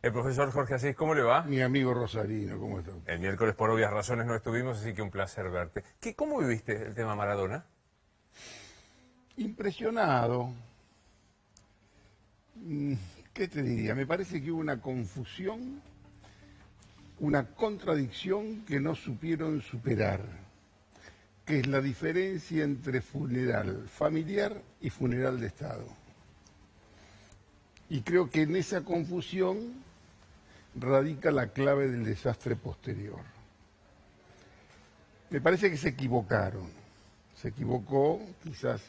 El profesor Jorge Asís, ¿cómo le va? Mi amigo Rosarino, ¿cómo está? El miércoles por obvias razones no estuvimos, así que un placer verte. ¿Cómo viviste el tema Maradona? Impresionado. ¿Qué te diría? Me parece que hubo una confusión, una contradicción que no supieron superar, que es la diferencia entre funeral familiar y funeral de Estado. Y creo que en esa confusión radica la clave del desastre posterior. Me parece que se equivocaron. Se equivocó quizás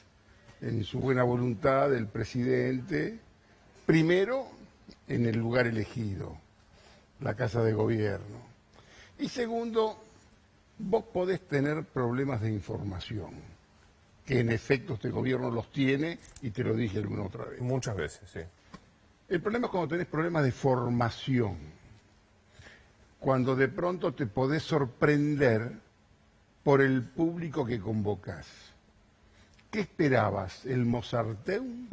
en su buena voluntad el presidente, primero en el lugar elegido, la Casa de Gobierno. Y segundo, vos podés tener problemas de información, que en efecto este gobierno los tiene, y te lo dije alguna otra vez. Muchas veces, sí. El problema es cuando tenés problemas de formación, cuando de pronto te podés sorprender por el público que convocás. ¿Qué esperabas? ¿El Mozarteum?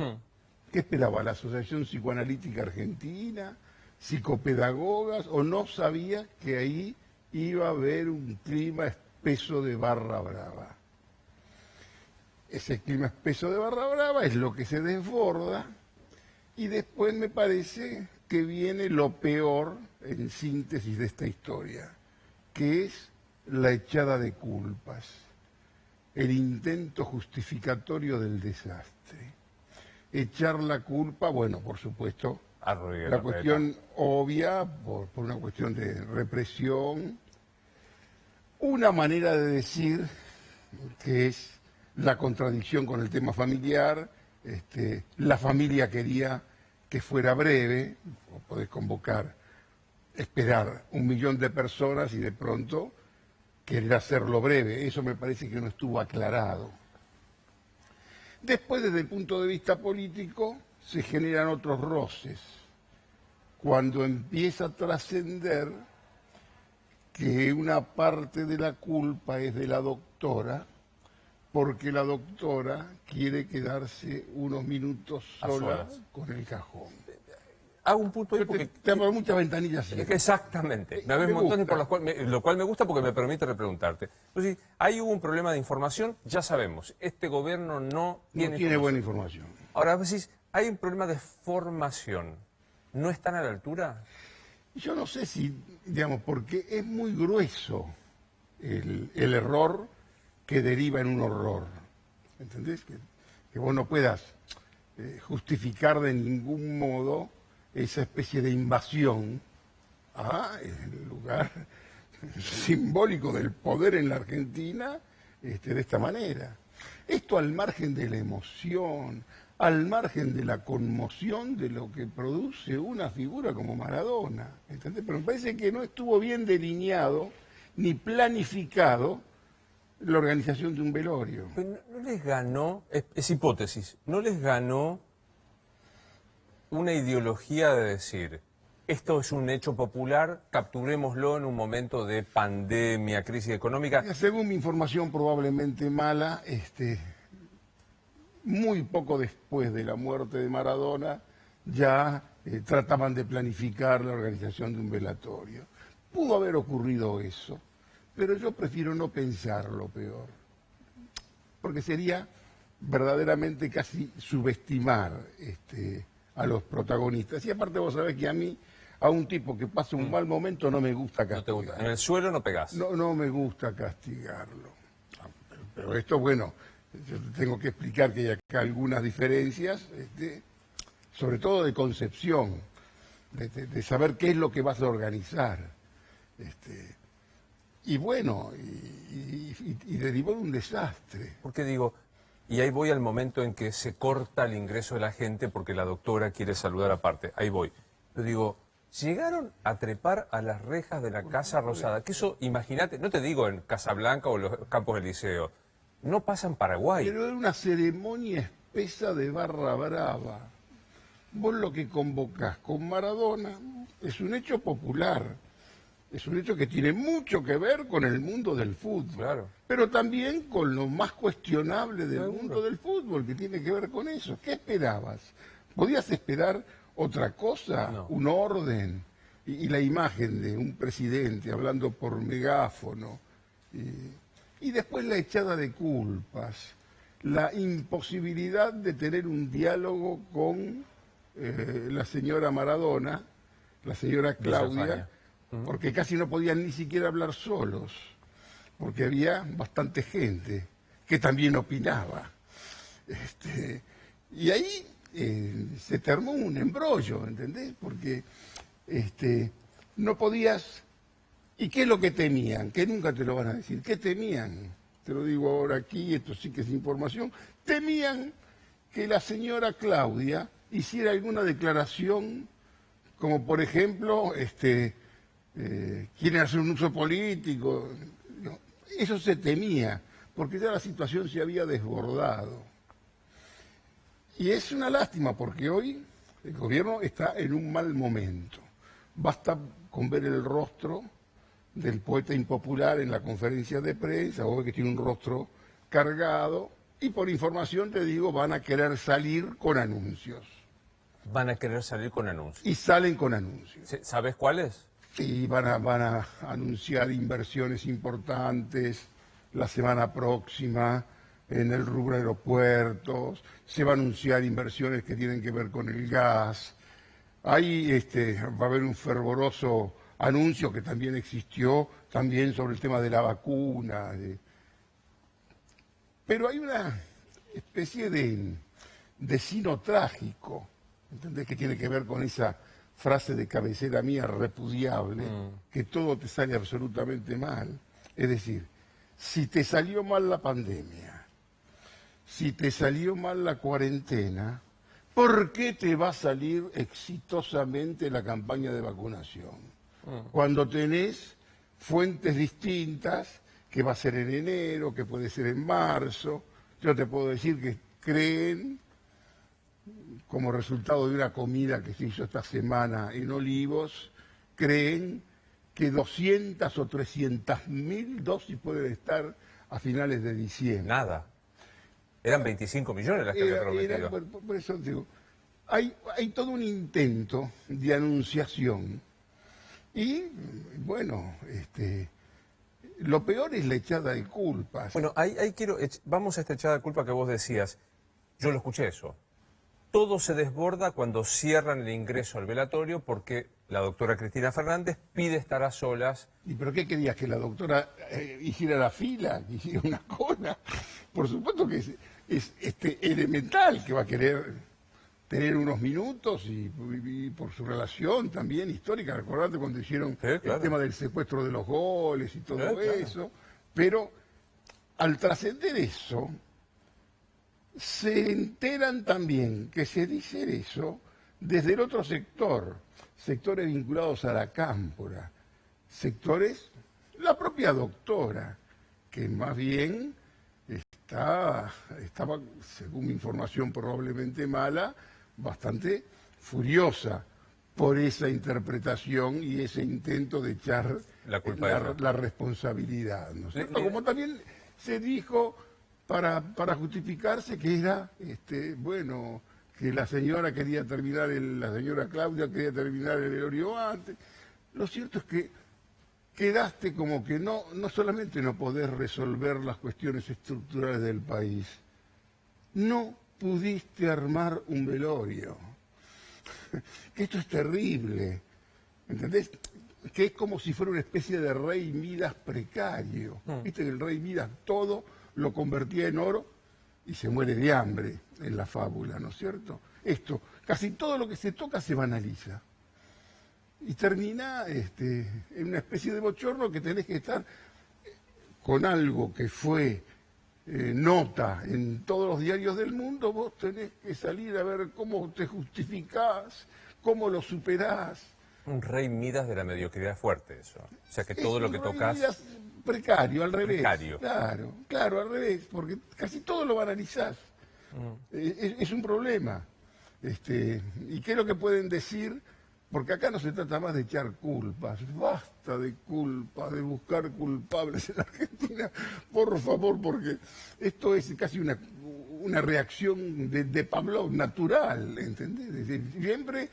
¿Qué esperaba? ¿La Asociación Psicoanalítica Argentina? ¿Psicopedagogas? ¿O no sabías que ahí iba a haber un clima espeso de barra brava? Ese clima espeso de barra brava es lo que se desborda. Y después me parece que viene lo peor en síntesis de esta historia, que es la echada de culpas, el intento justificatorio del desastre. Echar la culpa, bueno, por supuesto, la cuestión obvia, por una cuestión de represión, una manera de decir que es la contradicción con el tema familiar. La familia quería que fuera breve, o podés convocar, esperar 1 millón de personas y de pronto querer hacerlo breve. Eso me parece que no estuvo aclarado. Después, desde el punto de vista político, se generan otros roces, cuando empieza a trascender que una parte de la culpa es de la doctora, porque la doctora quiere quedarse unos minutos sola con el cajón. Hago un punto ahí porque... Te abro muchas ventanillas. Exactamente. Me ves montones por lo cual me gusta porque me permite repreguntarte. Entonces, ahí hubo un problema de información, ya sabemos. Este gobierno no tiene buena información. Ahora, vos decís, hay un problema de formación. ¿No están a la altura? Yo no sé si, digamos, porque es muy grueso el error que deriva en un horror. ¿Entendés? Que vos no puedas justificar de ningún modo esa especie de invasión en el lugar simbólico del poder en la Argentina de esta manera. Esto al margen de la emoción, al margen de la conmoción de lo que produce una figura como Maradona. ¿Entendés? Pero me parece que no estuvo bien delineado ni planificado la organización de un velorio. Pero no les ganó, es hipótesis, no les ganó una ideología de decir, esto es un hecho popular, capturémoslo en un momento de pandemia, crisis económica. Según mi información probablemente mala, muy poco después de la muerte de Maradona, ya trataban de planificar la organización de un velatorio. Pudo haber ocurrido eso, pero yo prefiero no pensar lo peor, porque sería verdaderamente casi subestimar a los protagonistas. Y aparte vos sabés que a mí, a un tipo que pasa un mal momento, no me gusta castigarlo. No te gusta. En el suelo no pegás. No me gusta castigarlo. Pero esto, bueno, yo tengo que explicar que hay acá algunas diferencias, sobre todo de concepción, de saber qué es lo que vas a organizar. Y bueno, y derivó de un desastre. Porque digo, y ahí voy al momento en que se corta el ingreso de la gente porque la doctora quiere saludar aparte. Ahí voy. Yo digo, llegaron a trepar a las rejas de la Casa Rosada, que eso, imagínate, no te digo en Casablanca o los Campos del Liceo, no pasa en Paraguay. Pero era una ceremonia espesa de barra brava. Vos lo que convocás con Maradona es un hecho popular. Es un hecho que tiene mucho que ver con el mundo del fútbol, claro, pero también con lo más cuestionable del mundo del fútbol, que tiene que ver con eso. ¿Qué esperabas? ¿Podías esperar otra cosa? No. ¿Un orden? y la imagen de un presidente hablando por megáfono, y después la echada de culpas, la imposibilidad de tener un diálogo con la señora Maradona, la señora Claudia, porque casi no podían ni siquiera hablar solos, porque había bastante gente que también opinaba. Y ahí se te armó un embrollo, ¿entendés? Porque no podías... ¿Y qué es lo que temían? Que nunca te lo van a decir. ¿Qué temían? Te lo digo ahora aquí, esto sí que es información. Temían que la señora Claudia hiciera alguna declaración, como por ejemplo, quieren hacer un uso político. No, eso se temía, porque ya la situación se había desbordado. Y es una lástima, porque hoy el gobierno está en un mal momento. Basta con ver el rostro del poeta impopular en la conferencia de prensa, hoy que tiene un rostro cargado, y por información te digo, van a querer salir con anuncios. Van a querer salir con anuncios. Y salen con anuncios. ¿Sabes cuáles? Y van a anunciar inversiones importantes la semana próxima en el rubro aeropuertos, se va a anunciar inversiones que tienen que ver con el gas. Ahí va a haber un fervoroso anuncio que también existió, también sobre el tema de la vacuna. Pero hay una especie de sino trágico, ¿entendés? Que tiene que ver con esa frase de cabecera mía repudiable, que todo te sale absolutamente mal. Es decir, si te salió mal la pandemia, si te salió mal la cuarentena, ¿por qué te va a salir exitosamente la campaña de vacunación? Cuando tenés fuentes distintas, que va a ser en enero, que puede ser en marzo. Yo te puedo decir que creen, como resultado de una comida que se hizo esta semana en Olivos, creen que 200 o 300.000 dosis pueden estar a finales de diciembre. Nada. Eran 25 millones las que había prometido. Por eso digo, hay todo un intento de anunciación. Y, bueno, lo peor es la echada de culpas. Bueno, ahí vamos a esta echada de culpa que vos decías. Yo lo escuché eso. Todo se desborda cuando cierran el ingreso al velatorio porque la doctora Cristina Fernández pide estar a solas. ¿Y pero qué querías? ¿Que la doctora hiciera la fila? ¿Que hiciera una cola? Por supuesto que es elemental que va a querer tener unos minutos y por su relación también histórica. Recordate cuando hicieron claro, el tema del secuestro de los goles y todo claro. eso. Pero al trascender eso, se enteran también que se dice eso desde el otro sector, sectores vinculados a la cámpora, sectores, la propia doctora, que más bien estaba, según mi información probablemente mala, bastante furiosa por esa interpretación y ese intento de echar la responsabilidad, ¿no es cierto? Como también se dijo para justificarse que era, bueno, que la señora quería terminar, la señora Claudia quería terminar el velorio antes. Lo cierto es que quedaste como que no solamente no podés resolver las cuestiones estructurales del país, no pudiste armar un velorio. Esto es terrible, ¿entendés? Que es como si fuera una especie de rey Midas precario. Viste que el rey Midas todo lo convertía en oro y se muere de hambre en la fábula, ¿no es cierto? Esto, casi todo lo que se toca se banaliza. Y termina en una especie de bochorno que tenés que estar con algo que fue nota en todos los diarios del mundo, vos tenés que salir a ver cómo te justificás, cómo lo superás. Un rey Midas de la mediocridad fuerte eso. O sea que todo lo que tocas... Precario, al revés. Precario. Claro, al revés, porque casi todo lo banalizás. Es un problema. ¿Y qué es lo que pueden decir? Porque acá no se trata más de echar culpas, basta de culpas, de buscar culpables en Argentina, por favor, porque esto es casi una reacción de Pavlov natural, ¿entendés? Es decir, siempre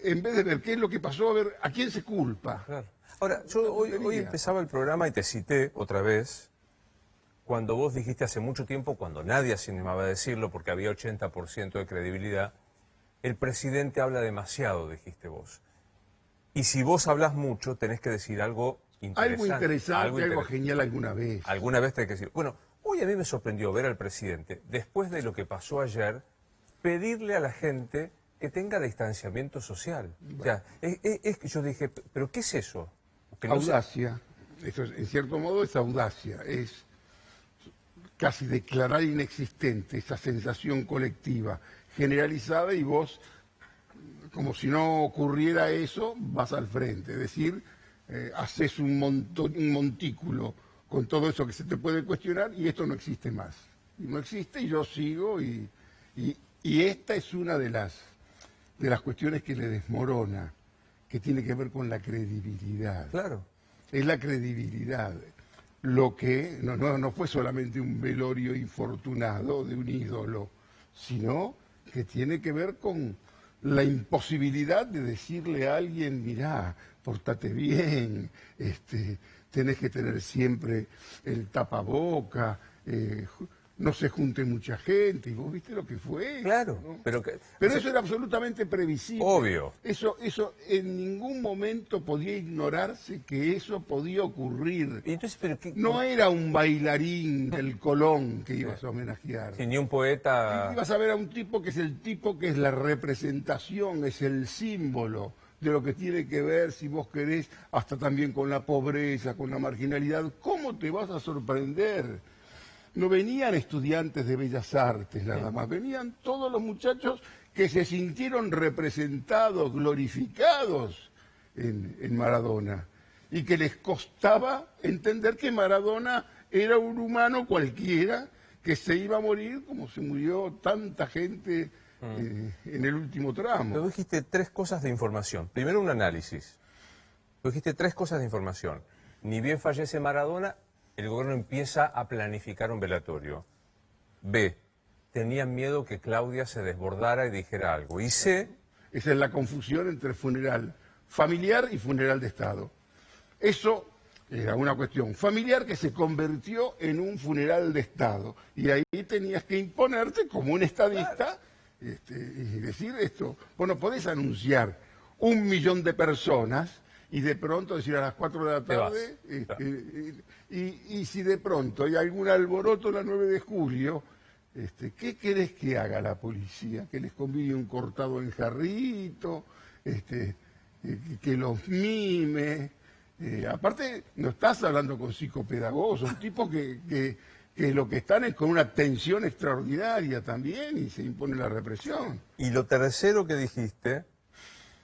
en vez de ver qué es lo que pasó, a ver a quién se culpa. Claro. Ahora, yo hoy empezaba el programa y te cité otra vez cuando vos dijiste hace mucho tiempo, cuando nadie se animaba a decirlo porque había 80% de credibilidad, el presidente habla demasiado, dijiste vos. Y si vos hablas mucho, tenés que decir algo interesante. Algo genial alguna vez. Alguna vez tenés que decir. Bueno, hoy a mí me sorprendió ver al presidente, después de lo que pasó ayer, pedirle a la gente que tenga distanciamiento social. Bueno. O sea, es que yo dije, ¿pero qué es eso? Que no audacia. Eso es, en cierto modo es audacia. Es casi declarar inexistente esa sensación colectiva generalizada y vos, como si no ocurriera eso, vas al frente. Es decir, haces un montículo con todo eso que se te puede cuestionar y esto no existe más. Y no existe y yo sigo y esta es una de las cuestiones que le desmorona, que tiene que ver con la credibilidad. Claro. Es la credibilidad. Lo que no fue solamente un velorio infortunado de un ídolo, sino que tiene que ver con la imposibilidad de decirle a alguien, mirá, pórtate bien, tenés que tener siempre el tapaboca, no se junte mucha gente, y vos viste lo que fue. Claro, ¿no? pero eso era absolutamente previsible. Obvio. Eso en ningún momento podía ignorarse que eso podía ocurrir. Entonces, no era un bailarín del Colón que ibas a homenajear. Sí, ni un poeta. Ibas a ver a un tipo que es la representación, es el símbolo de lo que tiene que ver, si vos querés, hasta también con la pobreza, con la marginalidad. ¿Cómo te vas a sorprender? No venían estudiantes de Bellas Artes nada más, venían todos los muchachos que se sintieron representados, glorificados en Maradona, y que les costaba entender que Maradona era un humano cualquiera que se iba a morir como se murió tanta gente en el último tramo. Tú dijiste tres cosas de información. Primero, un análisis. Tú dijiste tres cosas de información. Ni bien fallece Maradona, el gobierno empieza a planificar un velatorio. B, tenían miedo que Claudia se desbordara y dijera algo. Y C... Esa es la confusión entre funeral familiar y funeral de Estado. Eso era una cuestión familiar que se convirtió en un funeral de Estado. Y ahí tenías que imponerte como un estadista y decir esto. Vos no podés anunciar 1 millón de personas y de pronto decir a las 4 de la tarde, y si de pronto hay algún alboroto la 9 de julio, ¿qué querés que haga la policía? ¿Que les convide un cortado en jarrito? ¿Que los mime? Aparte, no estás hablando con psicopedagogos, son tipos que lo que están es con una tensión extraordinaria también y se impone la represión. Y lo tercero que dijiste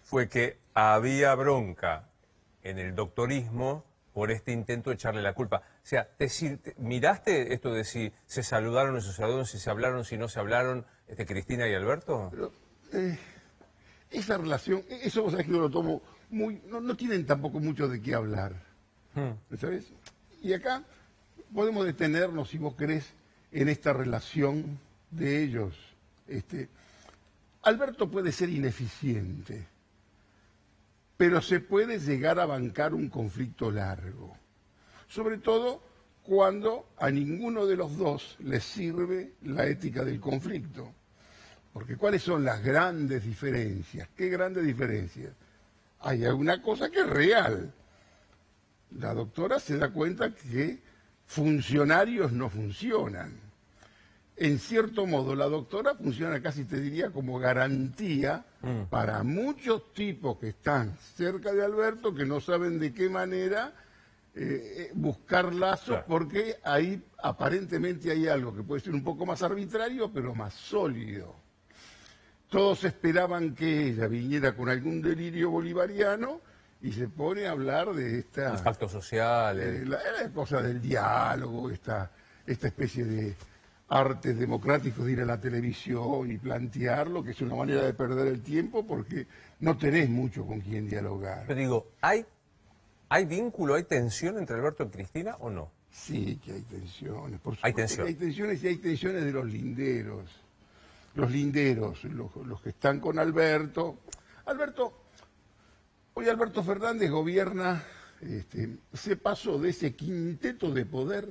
fue que había bronca en el doctorismo por este intento de echarle la culpa. O sea, ¿miraste esto de si se saludaron o no se saludaron, si se hablaron, si no se hablaron, Cristina y Alberto? Pero, esa relación, eso vos sabés que yo lo tomo muy... No tienen tampoco mucho de qué hablar, ¿sabes? Y acá podemos detenernos, si vos querés, en esta relación de ellos. Alberto puede ser ineficiente, pero se puede llegar a bancar un conflicto largo. Sobre todo cuando a ninguno de los dos les sirve la ética del conflicto. Porque ¿cuáles son las grandes diferencias? ¿Qué grandes diferencias? Hay alguna cosa que es real. La doctora se da cuenta que funcionarios no funcionan. En cierto modo, la doctora funciona casi, te diría, como garantía para muchos tipos que están cerca de Alberto, que no saben de qué manera buscar lazos, claro, porque ahí aparentemente hay algo que puede ser un poco más arbitrario, pero más sólido. Todos esperaban que ella viniera con algún delirio bolivariano y se pone a hablar de esta... El pacto social. La cosa del diálogo, esta especie de artes democráticos de ir a la televisión y plantearlo, que es una manera de perder el tiempo porque no tenés mucho con quien dialogar. Pero digo, ¿hay vínculo, hay tensión entre Alberto y Cristina o no? Sí, que hay tensiones. Por supuesto, hay tensión. Hay tensiones y hay tensiones de los linderos. Los linderos, los que están con Alberto. Alberto Hoy Alberto Fernández gobierna, se pasó de ese quinteto de poder,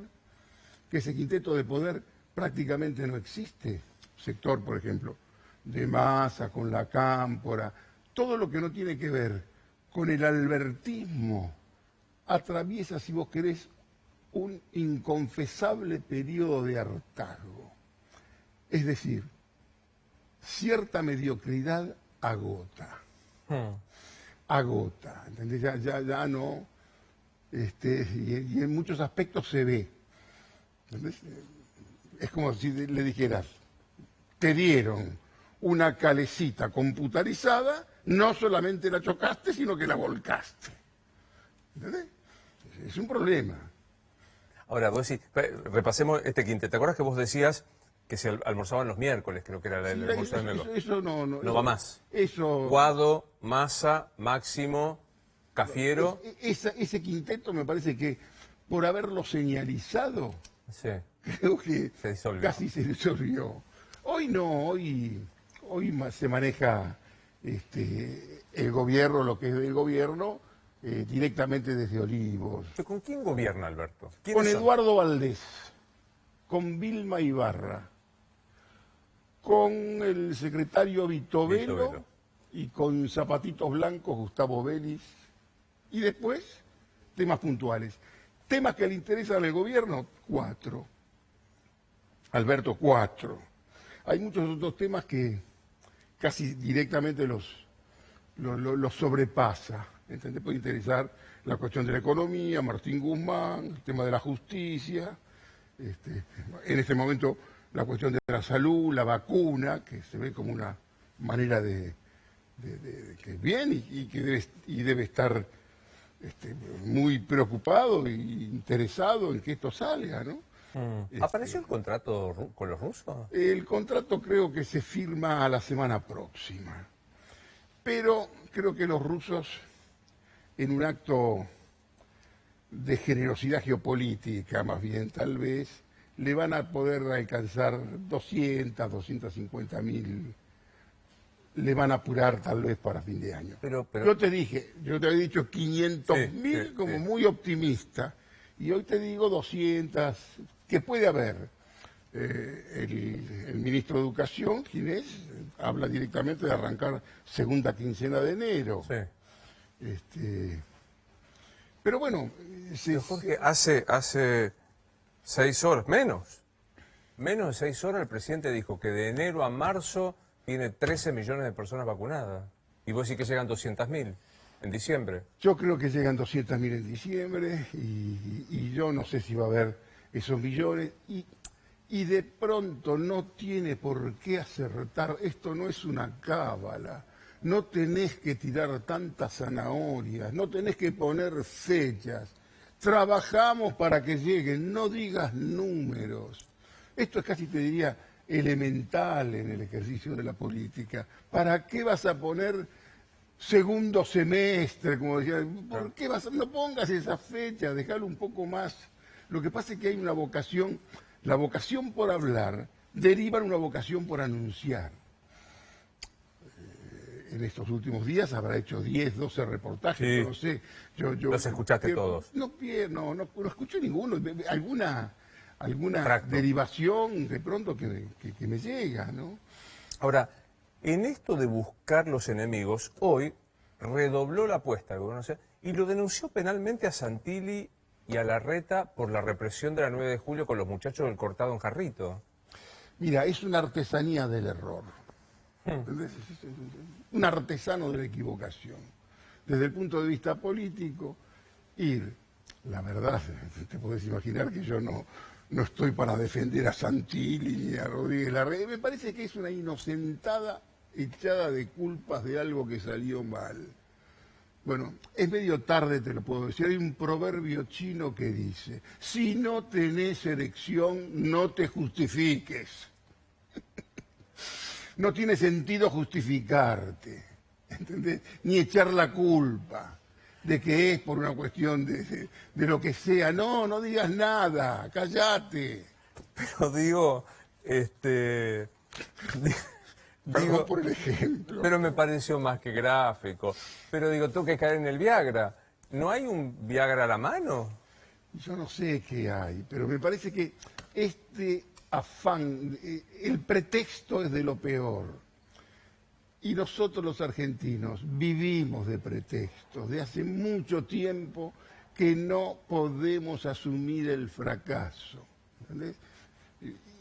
que ese quinteto de poder prácticamente no existe. Sector, por ejemplo, de Massa, con la Cámpora, todo lo que no tiene que ver con el albertismo, atraviesa, si vos querés, un inconfesable periodo de hartazgo. Es decir, cierta mediocridad agota. Agota, ¿entendés? Ya no, y en muchos aspectos se ve. ¿Entendés? Es como si le dijeras, te dieron una calecita computarizada, no solamente la chocaste, sino que la volcaste. ¿Entendés? Es un problema. Ahora, vos decís, repasemos este quinteto. ¿Te acuerdas que vos decías que se almorzaban los miércoles? Creo que era el almuerzo de miércoles. Eso no No va más. Eso, Guado, Massa, Máximo, Cafiero. ese quinteto me parece que por haberlo señalizado, Sí. creo que Se disolvió. casi se disolvió. Hoy no, se maneja el gobierno, lo que es del gobierno, directamente desde Olivos. ¿Pero con quién gobierna Alberto? Con ¿Quiénes son? Eduardo Valdés, con Vilma Ibarra, con el secretario Vitovelo Vitovelo. y con Zapatitos Blancos Gustavo Vélez. Y después, temas puntuales. Temas que le interesan al gobierno, 4. Alberto, 4. Hay muchos otros temas que casi directamente los sobrepasa. ¿Entendés? Puede interesar la cuestión de la economía, Martín Guzmán, el tema de la justicia, en este momento la cuestión de la salud, la vacuna, que se ve como una manera de que es bien y que debe estar muy preocupado e interesado en que esto salga, ¿no? ¿Apareció el contrato con los rusos? El contrato creo que se firma a la semana próxima, pero creo que los rusos, en un acto de generosidad geopolítica más bien tal vez, le van a poder alcanzar 250.000, le van a apurar tal vez para fin de año. Pero- Yo te había dicho 500.000 Sí, como sí. muy optimista, y hoy te digo 200, que puede haber. El ministro de Educación, Ginés, habla directamente de arrancar segunda quincena de enero. Sí. Pero bueno, Pero Jorge, hace 6 horas, menos de 6 horas el presidente dijo que de enero a marzo tiene 13 millones de personas vacunadas. Y vos decís que llegan 200.000 en diciembre. yo creo que llegan 200.000 en diciembre y yo no sé si va a haber esos millones. Y de pronto no tiene por qué acertar, esto no es una cábala, no tenés que tirar tantas zanahorias, no tenés que poner fechas, trabajamos para que lleguen, no digas números. Esto es casi, te diría, elemental en el ejercicio de la política. ¿Para qué vas a poner segundo semestre, como decía? ¿Por qué no pongas esa fecha, dejalo un poco más? Lo que pasa es que hay una vocación, la vocación por hablar deriva en una vocación por anunciar. En estos últimos días habrá hecho 10, 12 reportajes, Sí. no lo sé. Los escuchaste todos. No escuché ninguno. Alguna Extracto. derivación de pronto que me llega, ¿no? Ahora, en esto de buscar los enemigos, hoy redobló la apuesta el gobierno nacional y lo denunció penalmente a Santilli y a Larreta por la represión de la 9 de julio con los muchachos del cortado en Jarrito. Mira, es una artesanía del error. ¿Entendés? Es un artesano de la equivocación. Desde el punto de vista político, la verdad, te podés imaginar que yo no estoy para defender a Santilli ni a Rodríguez Larreta. Me parece que es una inocentada echada de culpas de algo que salió mal. Bueno, es medio tarde, te lo puedo decir. Hay un proverbio chino que dice, si no tenés erección, no te justifiques. No tiene sentido justificarte, ¿entendés? Ni echar la culpa de que es por una cuestión de lo que sea. No digas nada, cállate. Pero digo, Perdón por el ejemplo. Pero me pareció más que gráfico. Pero digo, tengo que caer en el Viagra. ¿No hay un Viagra a la mano? Yo no sé qué hay, pero me parece que este afán, el pretexto es de lo peor. Y nosotros los argentinos vivimos de pretextos, de hace mucho tiempo que no podemos asumir el fracaso. ¿Entendés?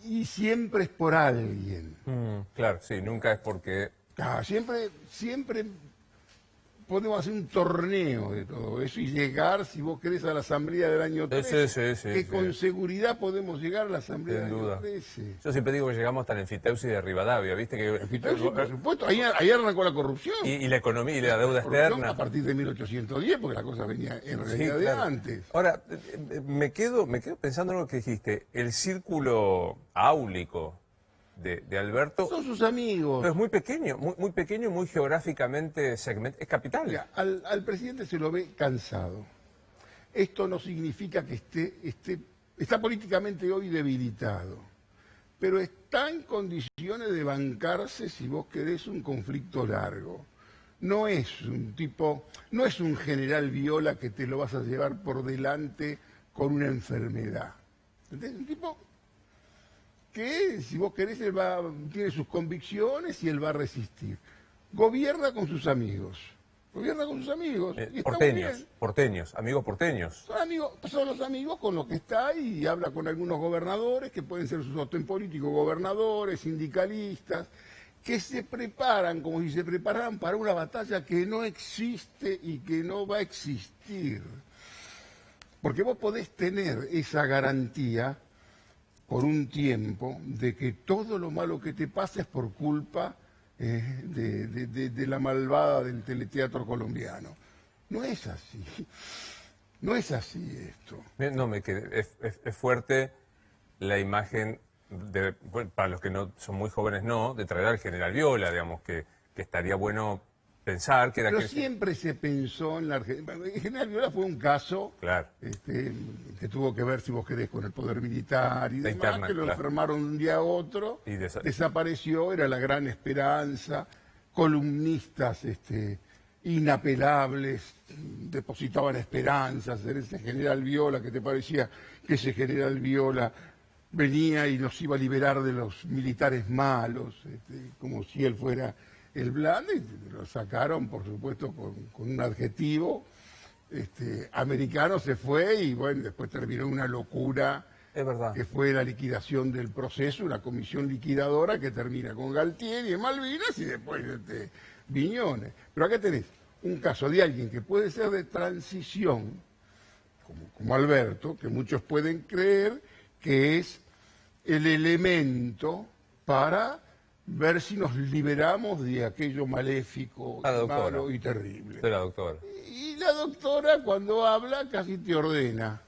Y siempre es por alguien. Claro, sí, nunca es porque... Siempre podemos hacer un torneo de todo eso y llegar, si vos querés, a la asamblea del año 13, que con seguridad podemos llegar a la asamblea del año 13. Yo siempre digo que llegamos hasta el Enfiteusi de Rivadavia, ¿viste? Que, Enfiteusi, por supuesto, ahí arrancó la corrupción. Y la economía y la deuda externa. A partir de 1810, porque la cosa venía en realidad de antes. Ahora, me quedo pensando en lo que dijiste, el círculo áulico de Alberto... Son sus amigos. Pero es muy pequeño, muy geográficamente segmentado. Es capital. Mira, al presidente se lo ve cansado. Esto no significa que está políticamente hoy debilitado, pero está en condiciones de bancarse, si vos querés, un conflicto largo. No es un general Viola que te lo vas a llevar por delante con una enfermedad. ¿Entendés? Un tipo que, si vos querés, él tiene sus convicciones y él va a resistir. Gobierna con sus amigos. Y está muy bien. Amigos porteños. Son los amigos con los que está y habla con algunos gobernadores, que pueden ser sus sostén políticos, gobernadores, sindicalistas, que se preparan como si se prepararan para una batalla que no existe y que no va a existir. Porque vos podés tener esa garantía por un tiempo de que todo lo malo que te pasa es por culpa de la malvada del teleteatro colombiano. No es así. No es así esto. No, es fuerte la imagen, para los que no son muy jóvenes, de traer al general Viola, digamos, que estaría bueno pensar que era... Pero siempre se pensó en la Argentina. El general Viola fue un caso, claro, que tuvo que ver, si vos querés, con el poder militar y demás, interna, que lo claro, enfermaron de un día a otro, y desapareció, era la gran esperanza, columnistas inapelables depositaban esperanzas en ese general Viola, que te parecía que ese general Viola venía y nos iba a liberar de los militares malos, como si él fuera el blando, y lo sacaron, por supuesto, con un adjetivo americano, se fue y bueno, después terminó una locura. Es verdad. Que fue la liquidación del proceso, una comisión liquidadora que termina con Galtieri en Malvinas y después Viñones. Pero acá tenés un caso de alguien que puede ser de transición, como Alberto, que muchos pueden creer que es el elemento para ver si nos liberamos de aquello maléfico, malo y terrible. De la doctora. Y la doctora, cuando habla, casi te ordena.